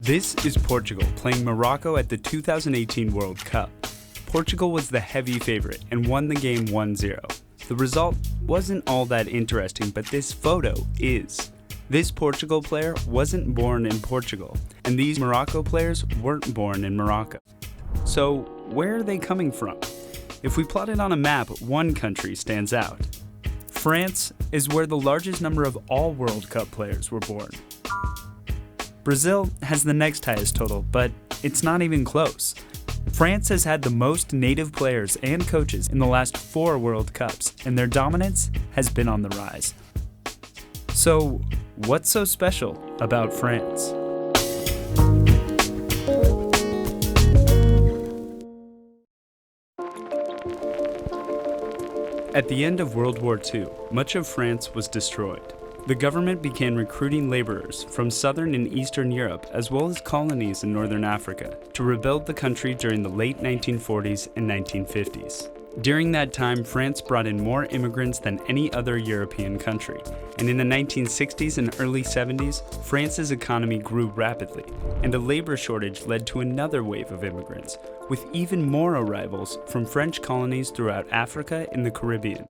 This is Portugal playing Morocco at the 2018 World Cup. Portugal was the heavy favorite and won the game 1-0. The result wasn't all that interesting, but this photo is. This Portugal player wasn't born in Portugal, and these Morocco players weren't born in Morocco. So where are they coming from? If we plot it on a map, one country stands out. France is where the largest number of all World Cup players were born. Brazil has the next highest total, but it's not even close. France has had the most native players and coaches in the last 4 World Cups, and their dominance has been on the rise. So, what's so special about France? At the end of World War II, much of France was destroyed. The government began recruiting laborers from southern and eastern Europe, as well as colonies in northern Africa, to rebuild the country during the late 1940s and 1950s. During that time, France brought in more immigrants than any other European country, and in the 1960s and early 70s, France's economy grew rapidly, and a labor shortage led to another wave of immigrants, with even more arrivals from French colonies throughout Africa and the Caribbean.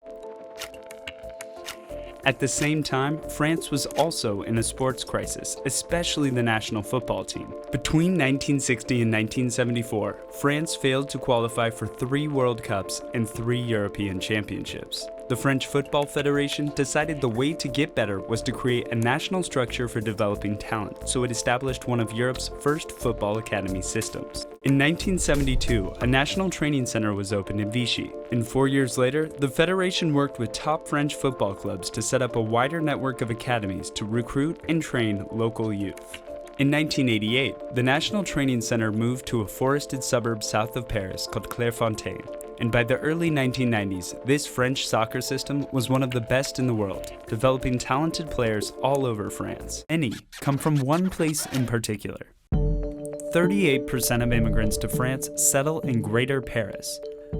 At the same time, France was also in a sports crisis, especially the national football team. Between 1960 and 1974, France failed to qualify for 3 World Cups and 3 European Championships. The French Football Federation decided the way to get better was to create a national structure for developing talent, so it established one of Europe's first football academy systems. In 1972, a national training center was opened in Vichy, and 4 years later, the Federation worked with top French football clubs to set up a wider network of academies to recruit and train local youth. In 1988, the National Training Center moved to a forested suburb south of Paris called Clairefontaine, and by the early 1990s, this French soccer system was one of the best in the world, developing talented players all over France. Many come from one place in particular. 38% of immigrants to France settle in Greater Paris.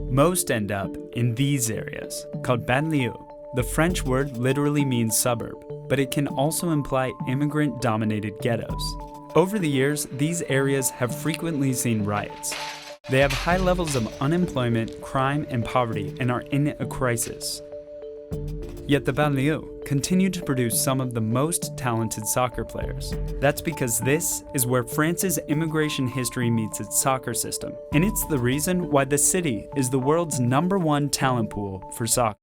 Most end up in these areas, called banlieue. The French word literally means suburb, but it can also imply immigrant-dominated ghettos. Over the years, these areas have frequently seen riots. They have high levels of unemployment, crime, and poverty, and are in a crisis. Yet the banlieue continue to produce some of the most talented soccer players. That's because this is where France's immigration history meets its soccer system, and it's the reason why the city is the world's #1 talent pool for soccer.